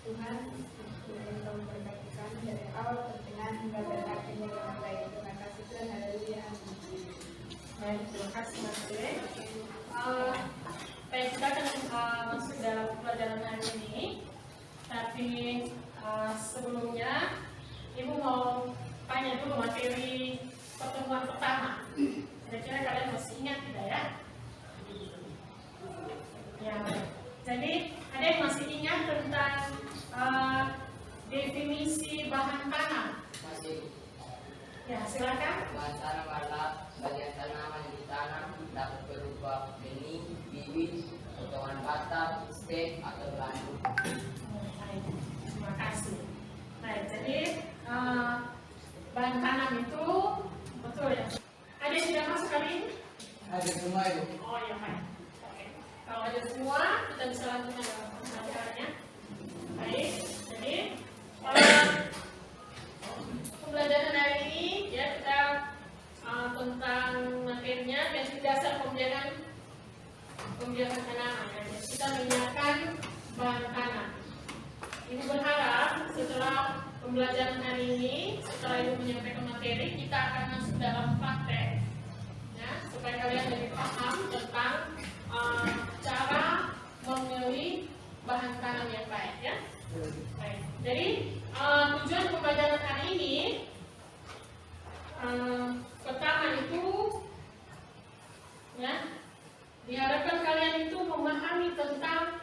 Tuhan yang memberkati kami dari awal pertengahan hingga pada akhirnya dengan baik. Terima kasih Tuhan, haleluya. Baik, terima kasih Mas Dre. Baik, kita akan masuk dalam pelajaran hari ini. Tapi sebelumnya, Ibu mau tanya dulu materi pertemuan pertama. Kira-kira kalian masih ingat tidak ya? Ya, jadi ada yang masih ingat tentang definisi bahan tanam? Masih. Ya, silakan. Bahan tanam adalah bagian tanaman yang ditanam dapat berupa benih, bibit, potongan batang, stek atau landu. Baik, terima kasih. Baik, jadi bahan tanam itu betul ya. Ada yang tidak masuk kali ini? Ada semua itu. Oh ya, baik. Oke. Kalau ada semua, kita bisa lanjutkan dalam pembelajarannya. Baik, jadi pembelajaran hari ini ya kita tentang materinya basic dasar pembiakan tanaman. Ya. Kita menyiapkan bahan tanam. Ibu berharap setelah pembelajaran hari ini, setelah Ibu menyampaikan materi, kita akan masuk dalam praktek, ya, supaya kalian lebih paham tentang cara memilih bahan tanam yang baik, ya. Baik. Jadi tujuan pembelajaran hari ini pertama itu, ya, diharapkan kalian itu memahami tentang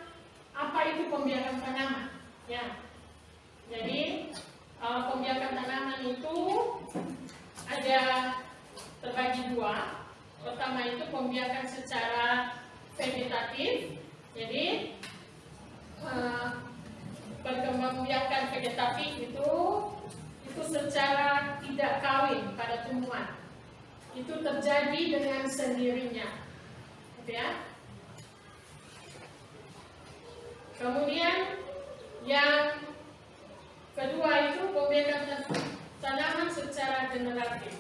apa itu pembiakan tanaman. Ya, jadi pembiakan tanaman itu ada terbagi dua. Pertama itu pembiakan secara vegetatif. Jadi perkembangbiakan vegetatif itu secara tidak kawin pada tumbuhan. Itu terjadi dengan sendirinya, gitu ya. Kemudian yang kedua itu pembiakan tanaman secara generatif.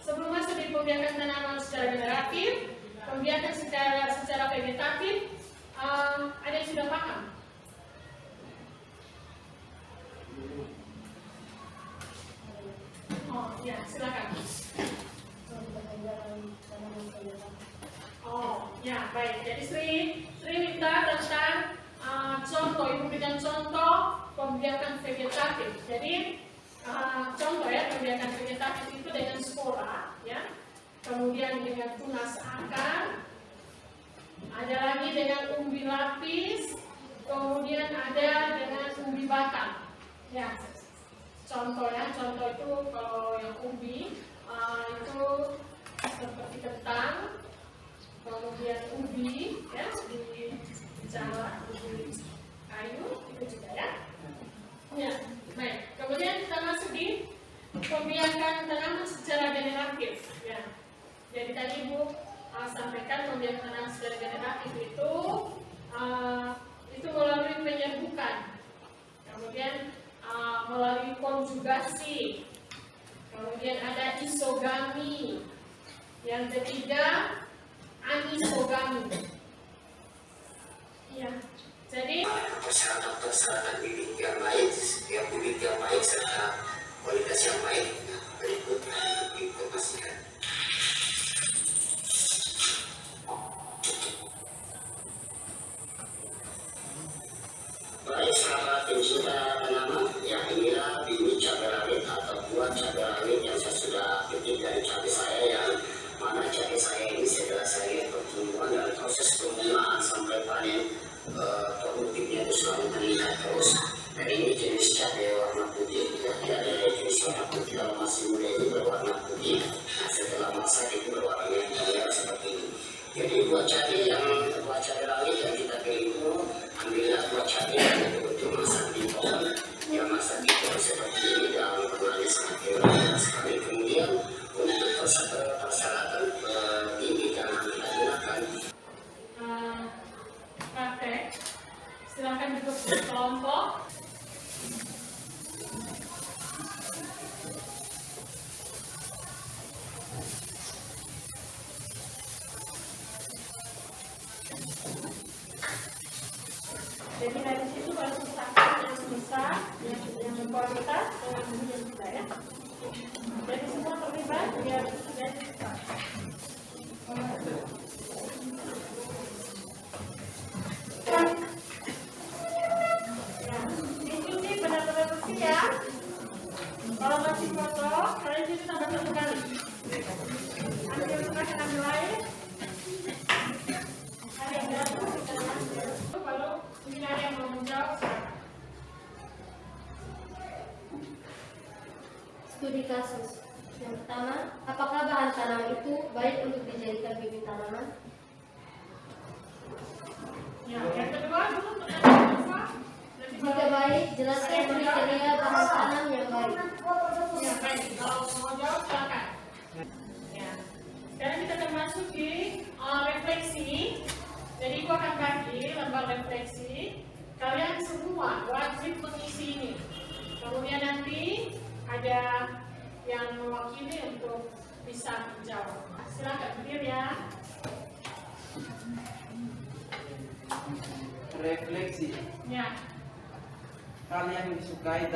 Sebelum masuk di pembiakan tanaman secara generatif, pembiakan secara vegetatif, ada yang sudah paham? Oh ya, silakan. Oh ya, baik. Jadi Sri minta tentang contoh, Ibu berikan contoh pembiakan vegetatif. Jadi contoh ya, pembiakan vegetatif itu dengan spora, ya. Kemudian dengan tunas akar, ada lagi dengan umbi lapis, kemudian ada dengan umbi batang. Ya, contoh ya, contoh itu kalau yang umbi itu seperti kentang, kemudian ubi, ya, di Jawa, ubi kayu, itu juga ya. Ya, baik. Kemudian kita masuk di pembiakan tanaman secara generatif. Ya. Jadi tadi Ibu sampaikan pembiakan tanaman secara generatif itu melalui penyerbukan, kemudian melalui konjugasi, kemudian ada isogami, yang ketiga anisogami. Ya, jadi persyaratan bibit yang baik, serta kualitas yang baik. Berikut informasikan. Baik sahabat pencinta tanaman, yang inilah bibit cabai rawit atau buah cabai rawit yang saya sudah petik dari cabai saya, yang mana cabai saya ini setelah saya lihat pertumbuhan dan proses pembungaan sampai panen, produktifnya itu selalu meningkat terus. Dan ini jenis cabai warna putih, tidak ada jenis warna putih, kalau masih muda itu berwarna putih. baik untuk dijadikan bibit tanaman? Ya, yang kedua dulu pertanyaan kedua. Jika baik, jelaskan kriteria bahan tanam yang baik. Ya, baik. Kalau mau jawab silakan. Ya. Sekarang kita akan masuk di refleksi. Jadi aku akan bagi lembar refleksi. Kalian semua wajib mengisi ini. Kemudian nanti ada yang mewakili untuk bisa menjawab. Silakan berdiri ya. Refleksi. Ya. Kalian disukai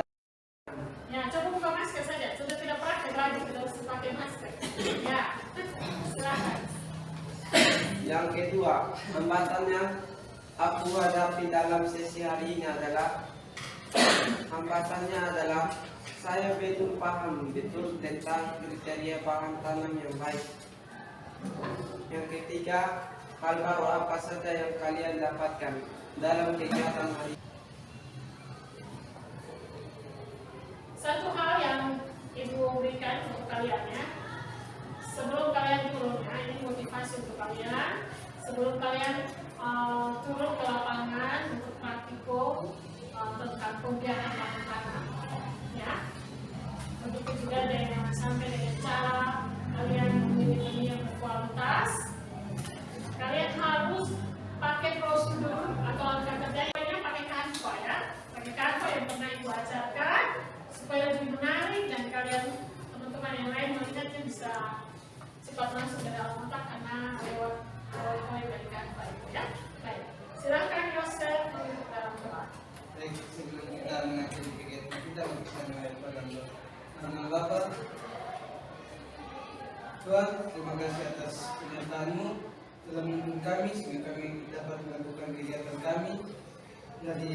Ya, coba buka masker saja. Sudah tidak praktek lagi, tidak usah pakai masker. Ya. Silakan. Yang kedua, hambatannya aku hadapi dalam sesi hari ini adalah saya belum paham betul tentang kriteria bahan tanam yang baik. Yang ketiga, hal baru apa saja yang kalian dapatkan dalam kegiatan hari ini? Satu hal yang Ibu berikan untuk kalian ya. Sebelum kalian turun, ya, ini motivasi untuk kalian. Sebelum kalian turun ke lapangan untuk praktikum tentang pembiakan bahan tanam, ya. Begitu juga dengan sampai dengan cara kalian memilih benih yang berkualitas. Kalian harus pakai prosedur atau langkah kerjanya pakai Canva ya. Pakai Canva yang pernah Ibu ajarkan supaya lebih menarik dan kalian teman-teman yang lain melihatnya bisa cepat masuk ke dalam otak karena lewat PowerPoint dari Canva itu ya. Baik, silakan Yosef untuk dalam doa. Baik, sebelum kita mengakhiri kegiatan kita bisa mulai pada nama Bapa. Tuhan, terima kasih atas penyertaan-Mu dalam mendukung kami sehingga kami dapat melakukan kegiatan kami dari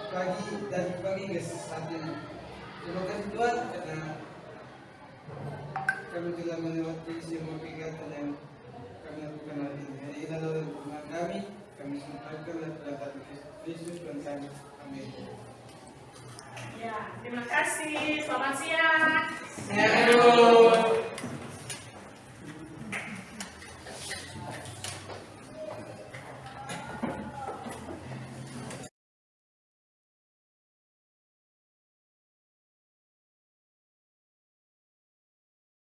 pagi hingga saat ini. Terima kasih Tuhan karena kami telah melewati semua kegiatan yang kami lakukan hari ini. Hari ini adalah hubungan kami sampaikan dan pendapat Yesus Tuhan kami. Amin. Ya, terima kasih. Selamat siang. Siang.